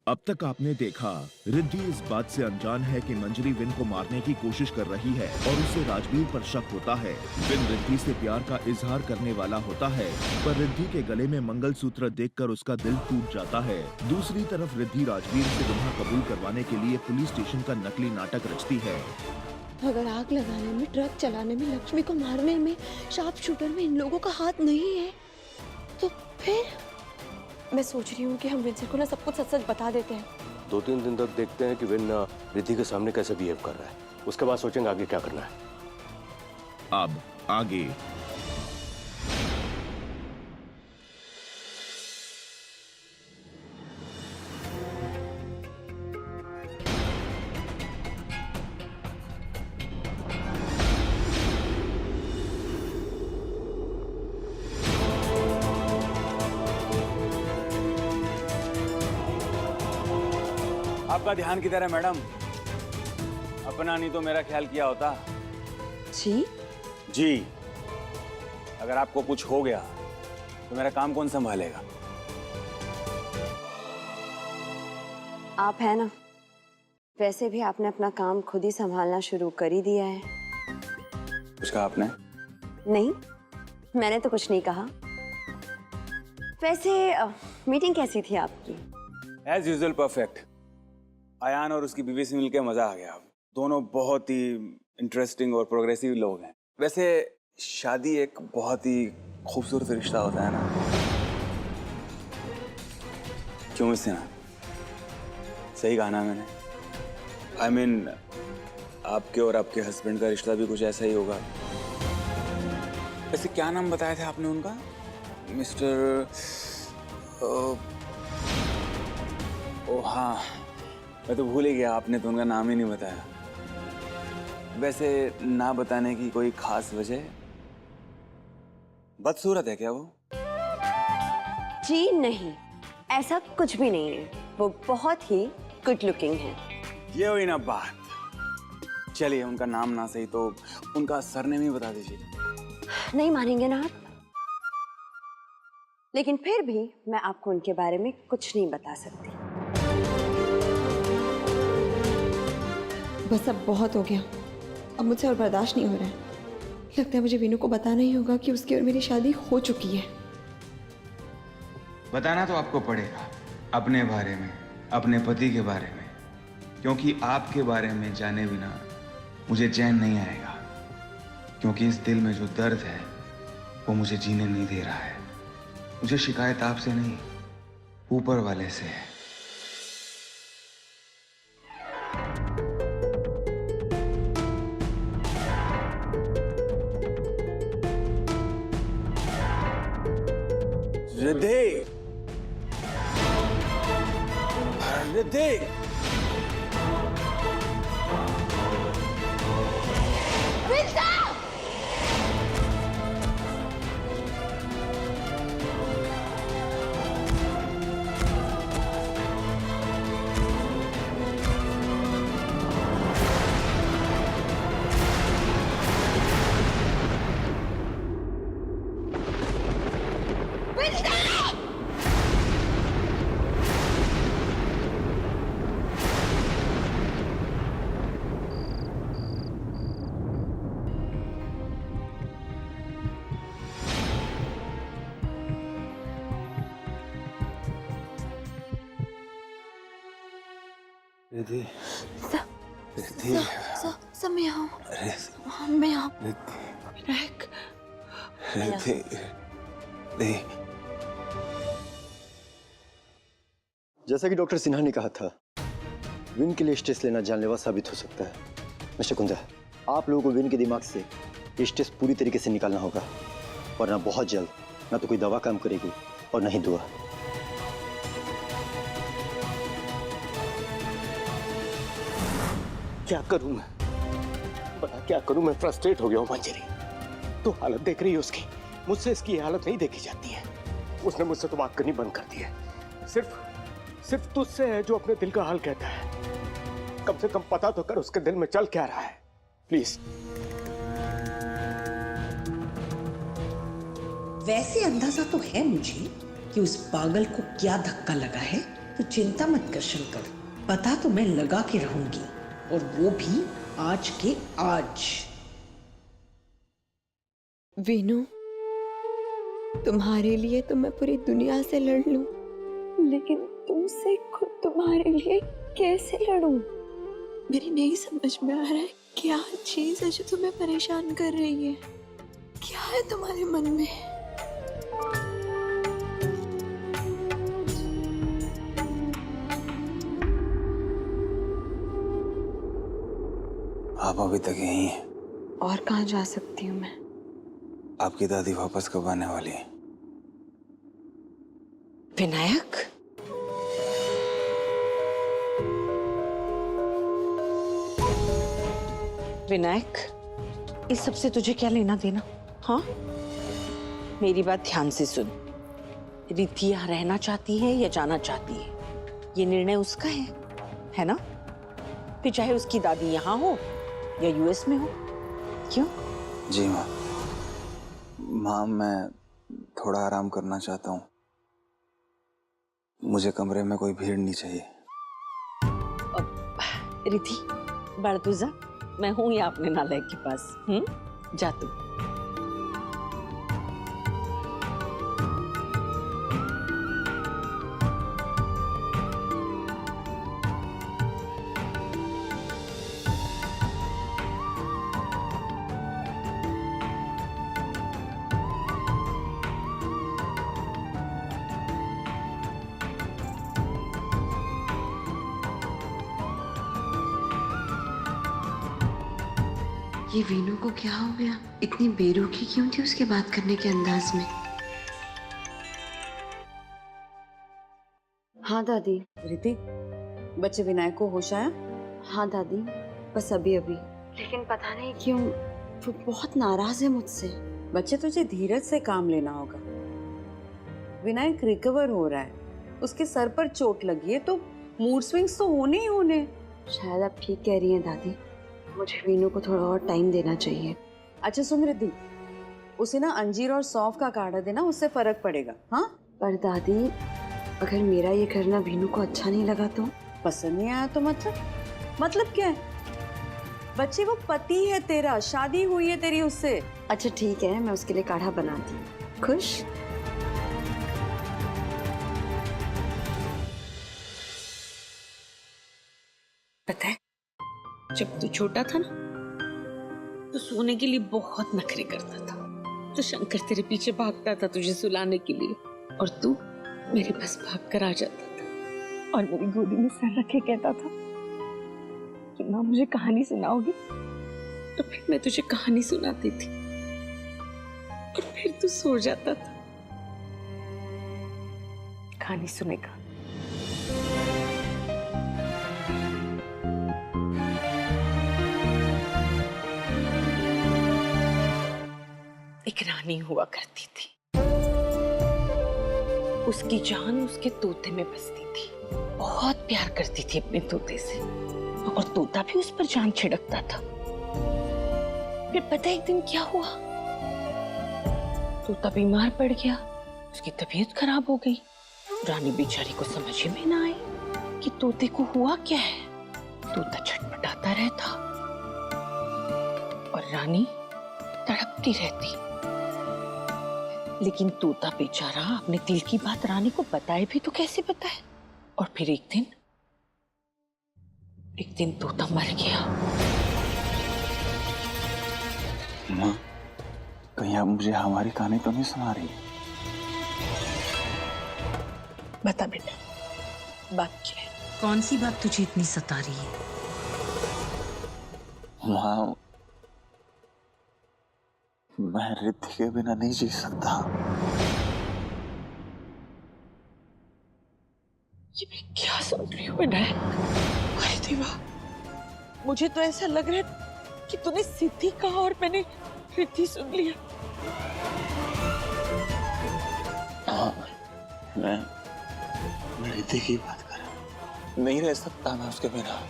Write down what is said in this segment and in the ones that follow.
अब तक आपने देखा, रिद्धि इस बात से अनजान है कि मंजरी विन को मारने की कोशिश कर रही है और उसे राजवीर पर शक होता है। विन रिद्धि से प्यार का इजहार करने वाला होता है, पर रिद्धि के गले में मंगलसूत्र देखकर उसका दिल टूट जाता है। दूसरी तरफ रिद्धि राजवीर से गुनाह कबूल करवाने के लिए पुलिस स्टेशन का नकली नाटक रचती है। अगर आग लगाने में, ट्रक चलाने में, लक्ष्मी को मारने में, शार्प शूटर में इन लोगों का हाथ नहीं है, तो फिर मैं सोच रही हूँ कि हम विंसर को ना सब कुछ सच-सच बता देते हैं। 2-3 दिन तक देखते हैं कि विन रिद्धि के सामने कैसे बिहेव कर रहा है, उसके बाद सोचेंगे आगे क्या करना है। अब आगे। आपका ध्यान किधर है मैडम? अपना नहीं तो मेरा ख्याल किया होता। जी? जी, अगर आपको कुछ हो गया तो मेरा काम कौन संभालेगा? आप है ना। वैसे भी आपने अपना काम खुद ही संभालना शुरू कर ही दिया है। कुछ कहा आपने? नहीं, मैंने तो कुछ नहीं कहा। वैसे मीटिंग कैसी थी आपकी? As usual perfect. अयान और उसकी बीवी से मिलकर मजा आ गया। दोनों बहुत ही इंटरेस्टिंग और प्रोग्रेसिव लोग हैं। वैसे शादी एक बहुत ही खूबसूरत रिश्ता होता है ना, क्यों इससे ना? सही कहा ना मैंने? I mean, आपके और आपके हस्बैंड का रिश्ता भी कुछ ऐसा ही होगा। वैसे क्या नाम बताया था आपने उनका? मिस्टर ओ हाँ, मैं तो भूल ही गया, आपने तो उनका नाम ही नहीं बताया। वैसे ना बताने की कोई खास वजह? बदसूरत है क्या वो? जी नहीं, ऐसा कुछ भी नहीं है। वो बहुत ही गुड लुकिंग है। ये हुई ना बात। चलिए, उनका नाम ना सही तो उनका सरनेम ही बता दीजिए। नहीं मानेंगे ना आप? लेकिन फिर भी मैं आपको उनके बारे में कुछ नहीं बता सकती। बस अब बहुत हो गया। अब मुझसे और बर्दाश्त नहीं हो रहा है। लगता है मुझे वीनू को बताना ही होगा कि उसकी और मेरी शादी हो चुकी है। बताना तो आपको पड़ेगा, अपने बारे में, अपने पति के बारे में, क्योंकि आपके बारे में जाने बिना मुझे चैन नहीं आएगा। क्योंकि इस दिल में जो दर्द है वो मुझे जीने नहीं दे रहा है। मुझे शिकायत आपसे नहीं, ऊपर वाले से है। रिद्धि, रिद्धि, रिद्धि, रिद्धि, सब मैं आऊँ। मैं आऊँ। विनायक। रिद्धि, रिद्धि। जैसा कि डॉक्टर सिन्हा ने कहा था, विन के लिए स्ट्रेस लेना जानलेवा साबित हो सकता है। मिस्टर कुंदा, आप लोगों को विन के दिमाग से ये स्ट्रेस पूरी तरीके से निकालना होगा, वरना बहुत जल्द ना तो कोई दवा काम करेगी और ना ही दुआ। क्या करूं मैं? बता क्या करूं? मैं फ्रस्ट्रेट हो गया हूं मंजरी। तो हालत देख रही है उसकी, मुझसे इसकी हालत नहीं देखी जाती है। उसने मुझसे तो बात करनी बंद कर दी है। सिर्फ तुझसे है जो अपने दिल का हाल कहता है। कम से कम पता तो कर उसके दिल में चल क्या रहा है, प्लीज। वैसे अंदाजा तो है मुझे कि उस पागल को क्या धक्का लगा है तो चिंता मत कर शंकर, पता तो मैं लगा के रहूंगी, और वो भी आज के आज। वीनू, तुम्हारे लिए तो मैं पूरी दुनिया से लड़ लूं, लेकिन तुमसे खुद तुम्हारे लिए कैसे लड़ूं? मेरी नहीं समझ में आ रहा है क्या चीज है जो तुम्हें परेशान कर रही है। क्या है तुम्हारे मन में? आप अभी तक यहीं हैं। और कहाँ जा सकती हूँ मैं? आपकी दादी वापस कब आने वाली है? विनायक, विनायक, इस सब से तुझे क्या लेना देना? हाँ, मेरी बात ध्यान से सुन। रिद्धि यहाँ रहना चाहती है या जाना चाहती है, ये निर्णय उसका है ना? फिर चाहे उसकी दादी यहाँ हो या यूएस में हो। क्यों? जी माँ। माँ, मैं थोड़ा आराम करना चाहता हूँ। मुझे कमरे में कोई भीड़ नहीं चाहिए। रिद्धि, बढ़ तू जा, मैं हूं यहाँ अपने नालायक के पास। जा तू। ये वीनू को क्या हो गया? इतनी बेरुखी क्यों थी उसके बात करने के अंदाज में? हाँ दादी। रिद्धि, बच्चे विनायक को होश आया? हाँ दादी, बस अभी अभी। लेकिन पता नहीं क्यों वो बहुत नाराज है मुझसे। बच्चे, तुझे धीरज से काम लेना होगा। विनायक रिकवर हो रहा है, उसके सर पर चोट लगी है तो मूड स्विंग्स तो होने ही होने। शायद आप ठीक कह रही हैं दादी, मुझे वीनू को थोड़ा और टाइम देना चाहिए। अच्छा सुन रिद्धि, उसे ना अंजीर और सौंफ का काढ़ा देना, उससे फर्क पड़ेगा। हाँ, पर दादी, अगर मेरा ये करना वीनू को अच्छा नहीं लगा तो? पसंद नहीं आया तो मतलब क्या है? बच्चे, वो पति है तेरा, शादी हुई है तेरी उससे। अच्छा ठीक है, मैं उसके लिए काढ़ा बनाती हूँ। खुश? पता है, जब तू छोटा था ना, तो सोने के लिए बहुत नखरे करता था। तो शंकर तेरे पीछे भागता था तुझे सुलाने के लिए, और तू मेरे पास भाग कर आ जाता था और मेरी गोदी में सर रखे कहता था कि माँ मुझे कहानी सुनाओगी? तो फिर मैं तुझे कहानी सुनाती थी और फिर तू सो जाता था। कहानी सुनेगा? एक रानी हुआ करती थी, उसकी जान उसके तोते में बसती थी। बहुत प्यार करती थी अपने तोते से, और तोता भी उस पर जान छिड़कता था। फिर पता है एक दिन क्या हुआ? तोता बीमार पड़ गया, उसकी तबीयत खराब हो गई। रानी बेचारी को समझ ही में ना आई कि तोते को हुआ क्या है। तोता छटपटाता रहता और रानी तड़पती रहती। लेकिन तोता बेचारा अपने दिल की बात रानी को बताए भी तो कैसे बताए। और फिर एक दिन तोता मर गया। माँ, कहीं आप मुझे हमारी कहानी तो नहीं सुना रही? बता बेटा, बात क्या है? कौन सी बात तुझे इतनी सता रही है? माँ, मैं रिद्धि के बिना नहीं जी सकता। ये मैं क्या सुन रही हूँ विनायक? अरे देवा, मुझे तो ऐसा लग रहा है कि तूने सिद्धि कहा और मैंने रिद्धि सुन लिया। हाँ, मैं रिद्धि की बात कर रहा हूँ। नहीं रह सकता मैं उसके बिना।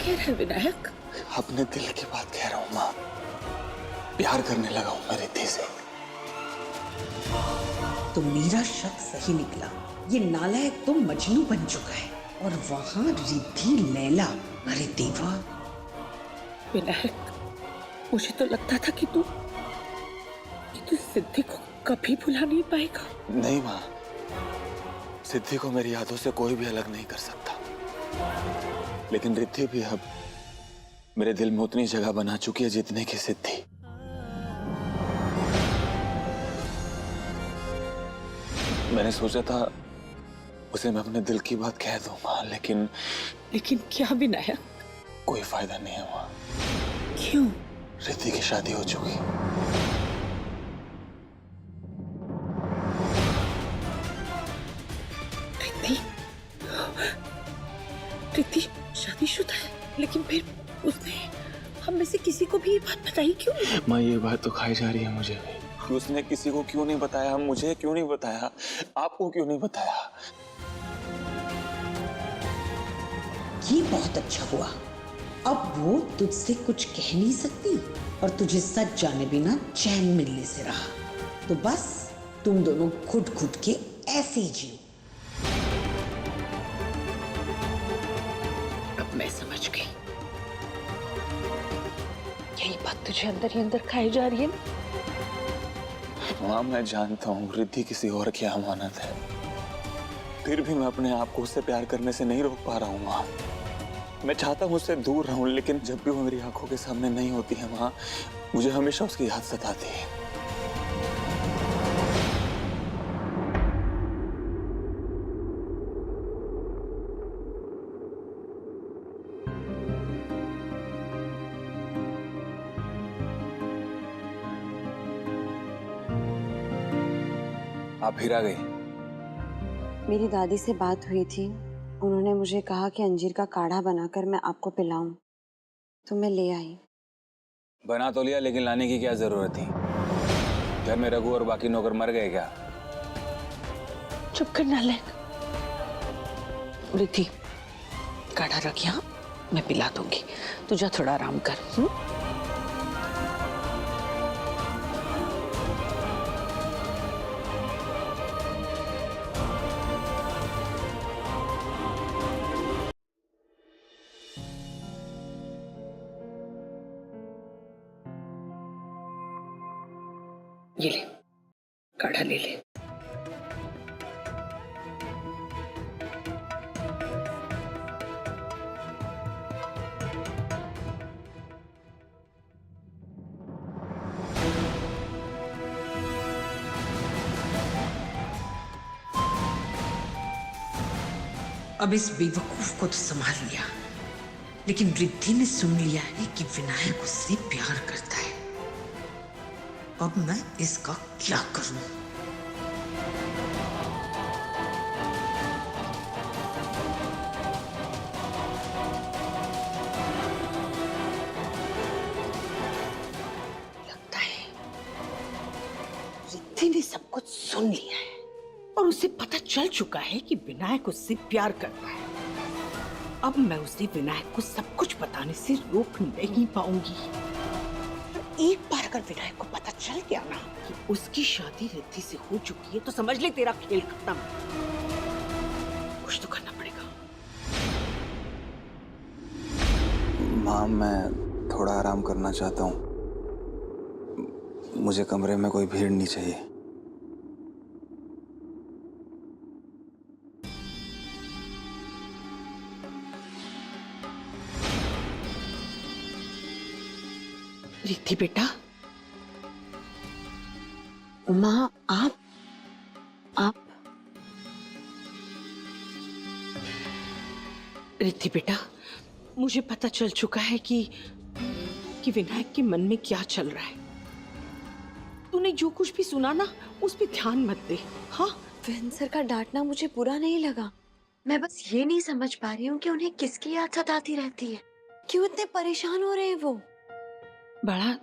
कह रहे विनायक? अपने दिल की बात कह रहा हूँ माँ। प्यार करने लगा हूँ मैं रिद्धि से। तो मेरा शक सही निकला। ये नालायक तो मजनू बन चुका है और वहाँ रिद्धि लैला। अरे देवा। विनायक, मुझे तो लगता था कि तू सिद्धि को कभी भुला नहीं पाएगा। नहीं माँ, सिद्धि को मेरी यादों से कोई भी अलग नहीं कर सकता, लेकिन रिद्धि भी अब मेरे दिल में उतनी जगह बना चुकी है जितने की सिद्धि। मैंने सोचा था उसे मैं अपने दिल की बात कह दूं माँ, लेकिन क्या विनायक? कोई फायदा नहीं है माँ। क्यों? रिद्धि की शादी हो चुकी। रिद्धि शादीशुदा है, लेकिन फिर उसने हम में से किसी को भी ये बात बताई क्यों नहीं? माँ ये बात तो खाई जा रही है मुझे भी। उसने किसी को क्यों नहीं बताया, मुझे क्यों नहीं बताया, आपको क्यों नहीं बताया? ये बहुत अच्छा हुआ। अब वो तुझसे कुछ कह नहीं सकती और तुझे सच जाने बिना चैन मिलने से रहा। तो बस तुम दोनों घुट घुट के ऐसे ही जियो। अब मैं समझ गई। यही बात तुझे अंदर ही अंदर खाई जा रही है ना? माँ मैं जानता हूँ रिद्धि किसी और की अमानत है, फिर भी मैं अपने आप को उससे प्यार करने से नहीं रोक पा रहा हूँ माँ। मैं चाहता हूँ उससे दूर रहूं, लेकिन जब भी वो मेरी आंखों के सामने नहीं होती है माँ, मुझे हमेशा उसकी याद सताती है। आप फिर आ गई? मेरी दादी से बात हुई थी, उन्होंने मुझे कहा कि अंजीर का काढ़ा बनाकर मैं आपको पिलाऊं, तो मैं ले आई। बना तो लिया, लेकिन लाने की क्या जरूरत थी? घर में रघु और बाकी नौकर मर गए क्या? चुप कर नालायक। रिद्धि, काढ़ा रख यहाँ, मैं पिला दूंगी। तू जा थोड़ा आराम कर। ये ले, काढ़ा ले ले। अब इस बेवकूफ को तो संभाल लिया, लेकिन रिद्धि ने सुन लिया है कि विनायक उससे प्यार करता है। अब मैं इसका क्या करूं? लगता है रिद्धि ने सब कुछ सुन लिया है और उसे पता चल चुका है कि विनायक उससे प्यार करता है। अब मैं उसे विनायक को सब कुछ बताने से रोक नहीं पाऊंगी। एक बार अगर विनायक को पता चल गया ना कि उसकी शादी रिद्धि से हो चुकी है, तो समझ ले तेरा खेल खत्म। कुछ तो करना पड़ेगा। माँ मैं थोड़ा आराम करना चाहता हूँ, मुझे कमरे में कोई भीड़ नहीं चाहिए। रिद्धि बेटा। माँ आप रिद्धि बेटा, मुझे पता चल चुका है कि विनायक के मन में क्या चल रहा है। तूने जो कुछ भी सुना ना, उस पे ध्यान मत दे। हाँ, विन सर का डांटना मुझे बुरा नहीं लगा, मैं बस ये नहीं समझ पा रही हूँ कि उन्हें किसकी याद सताती रहती है, क्यों इतने परेशान हो रहे हैं वो। बड़ा,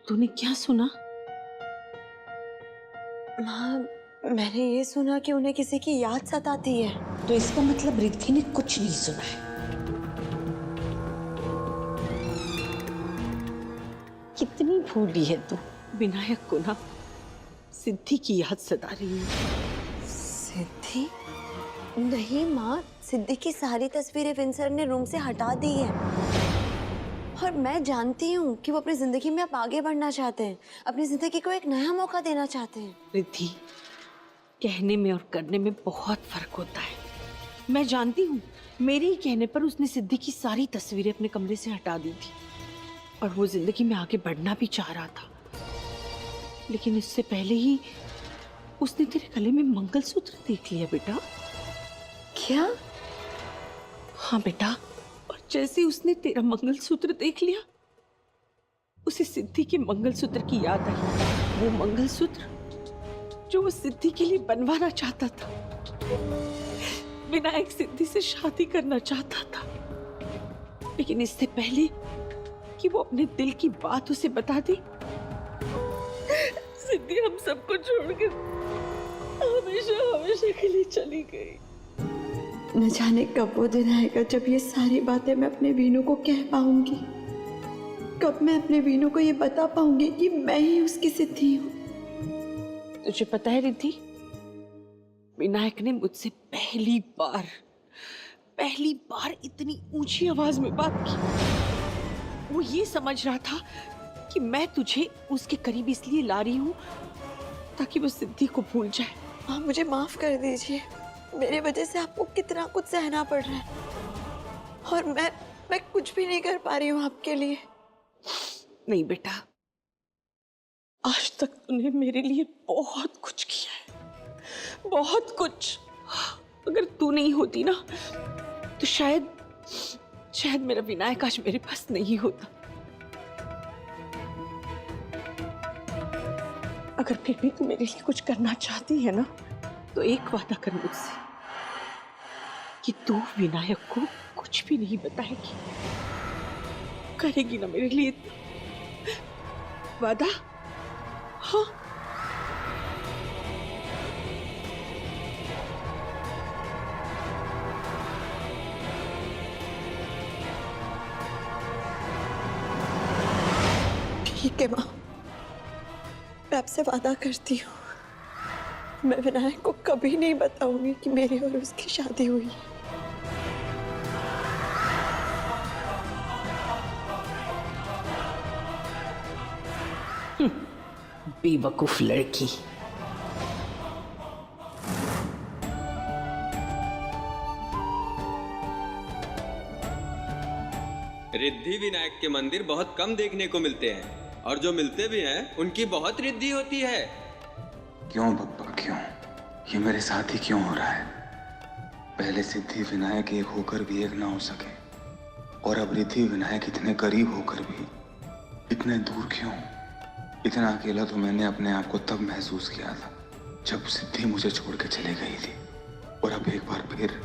तूने क्या सुना? माँ, मैंने ये सुना कि उन्हें किसी की याद सताती है। तो इसका मतलब रिद्धि ने कुछ नहीं सुना है। कितनी भूली है तू। विनायक को ना सिद्धि की याद सता रही है। सिद्धि? नहीं माँ, सिद्धि की सारी तस्वीरें विंसर ने रूम से हटा दी है। और मैं जानती हूँ कि वो अपनी जिंदगी में अब आगे बढ़ना चाहते हैं, अपनी जिंदगी को एक नया मौका देना चाहते हैं। रिद्धि, कहने में और करने में बहुत फर्क होता है। मैं जानती हूँ, मेरे ही कहने पर उसने सिद्धि की सारी तस्वीरें अपने कमरे से हटा दी थी और वो जिंदगी में आगे बढ़ना भी चाह रहा था। लेकिन इससे पहले ही उसने तेरे गले में मंगलसूत्र देख लिया बेटा। क्या? हाँ बेटा, और जैसे उसने तेरा मंगलसूत्र देख लिया, उसे सिद्धि के मंगलसूत्र की याद आई। वो मंगलसूत्र जो वो सिद्धि के लिए बनवाना चाहता था। विनायक सिद्धि से शादी करना चाहता था, लेकिन इससे पहले कि वो अपने दिल की बात उसे बता दे, सिद्धि हम सबको छोड़कर हमेशा हमेशा के लिए चली गई। न जाने कब वो दिन आएगा जब ये सारी बातें मैं अपने वीनू को कह पाऊंगी, कब मैं अपने वीनू को ये बता पाऊंगी कि मैं ही उसकी सिद्धि हूँ। तुझे पता है रिद्धि, विनायक ने मुझसे पहली बार इतनी ऊंची आवाज में बात की। वो ये समझ रहा था कि मैं तुझे उसके करीब इसलिए ला रही हूँ ताकि वो सिद्धि को भूल जाए। हाँ, मुझे माफ कर दीजिए, मेरे वजह से आपको कितना कुछ सहना पड़ रहा है और मैं कुछ भी नहीं कर पा रही हूँ आपके लिए। नहीं बेटा, आज तक तूने मेरे लिए बहुत कुछ किया है, बहुत कुछ। अगर तू नहीं होती ना तो शायद मेरा विनायक आज मेरे पास नहीं होता। अगर फिर भी तू मेरे लिए कुछ करना चाहती है ना, तो एक वादा कर मुझसे कि तू विनायक को कुछ भी नहीं बताएगी। करेगी ना मेरे लिए वादा? हाँ। ठीक है माँ, मैं आपसे वादा करती हूँ, मैं विनायक को कभी नहीं बताऊंगी कि मेरी और उसकी शादी हुई है। बेवकूफ लड़की। रिद्धि विनायक के मंदिर बहुत कम देखने को मिलते हैं और जो मिलते भी हैं उनकी बहुत रिद्धि होती है। क्यों पप्पा क्यों? ये मेरे साथ ही क्यों हो रहा है? पहले सिद्धि विनायक एक होकर भी एक ना हो सके और अब रिद्धि विनायक इतने करीब होकर भी इतने दूर क्यों? इतना अकेला तो मैंने अपने आप को तब महसूस किया था जब सिद्धि मुझे छोड़ के चली गई थी, और अब एक बार फिर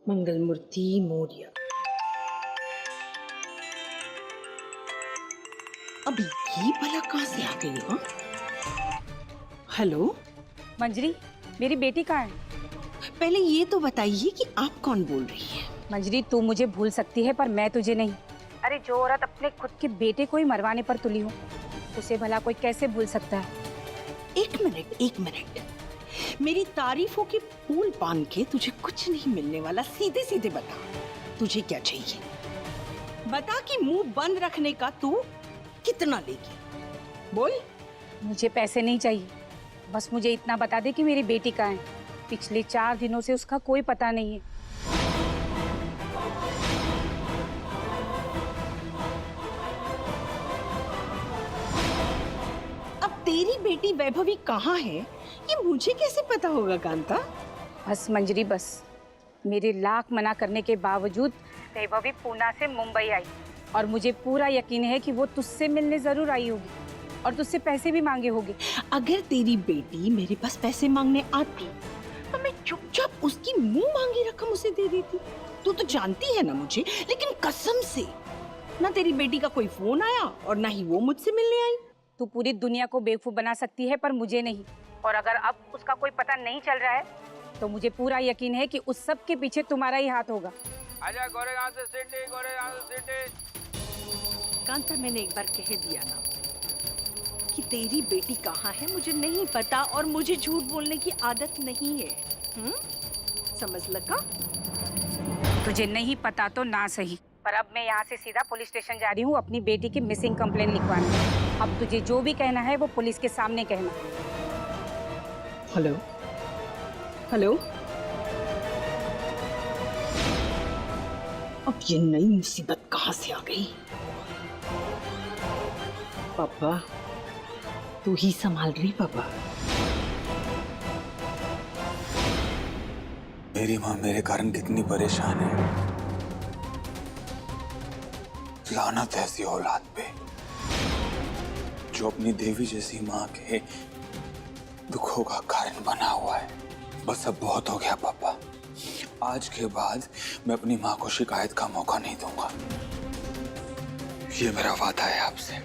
मंगलमूर्ति मौर्य। अब ये भला कहाँ से आ गई? हाँ, हेलो मंजरी, मेरी बेटी कहाँ है? पहले ये तो बताइए कि आप कौन बोल रही है? मंजरी, तू मुझे भूल सकती है पर मैं तुझे नहीं। अरे जो औरत अपने खुद के बेटे को ही मरवाने पर तुली हो, उसे भला कोई कैसे भूल सकता है? एक मिनट, मेरी तारीफों के फूल बांध के तुझे कुछ नहीं मिलने वाला। सीधे सीधे बता, तुझे क्या चाहिए? बता कि मुंह बंद रखने का तू कितना लेगी? बोल। मुझे पैसे नहीं चाहिए, बस मुझे इतना बता दे कि मेरी बेटी कहाँ है। पिछले 4 दिनों से उसका कोई पता नहीं है। अब तेरी बेटी वैभवी कहाँ है ये मुझे कैसे पता होगा कांता? बस मंजरी बस, मेरे लाख मना करने के बावजूद वैभवी पूना से मुंबई आई और मुझे पूरा यकीन है कि वो तुझसे मिलने जरूर आई होगी और तुझसे पैसे भी मांगे होगे। अगर तेरी बेटी मेरे पास पैसे मांगने आती तो मैं चुपचाप उसकी मुंह मांगी रकम उसे दे देती। तू तो जानती है ना मुझे, लेकिन कसम से ना तेरी बेटी का कोई फोन आया और ना ही वो मुझसे मिलने आई। तू पूरी दुनिया को बेवकूफ बना सकती है पर मुझे नहीं। और अगर अब उसका कोई पता नहीं चल रहा है तो मुझे पूरा यकीन है कि उस सब के पीछे तुम्हारा ही हाथ होगा। आजा गोरे यहाँ से सिटी, गोरे यहाँ से सिटी। कांता, मैंने एक बार कह दिया ना कि तेरी बेटी कहाँ है मुझे नहीं पता, और मुझे झूठ बोलने की आदत नहीं है। समझ लगा? तुझे नहीं पता तो ना सही, पर अब मैं यहाँ से सीधा पुलिस स्टेशन जा रही हूँ अपनी बेटी की मिसिंग कंप्लेंट लिखवाने। अब तुझे जो भी कहना है वो पुलिस के सामने कहना। हेलो हेलो, अब ये नई मुसीबत कहाँ से आ गई? पापा, तू ही संभाल रही पापा। मेरी माँ मेरे कारण कितनी परेशान है। लानत है ऐसी औलाद पे जो अपनी देवी जैसी माँ के दुखों का कारण बना हुआ है। बस अब बहुत हो गया पापा। आज के बाद मैं अपनी माँ को शिकायत का मौका नहीं दूंगा। ये मेरा वादा है आपसे।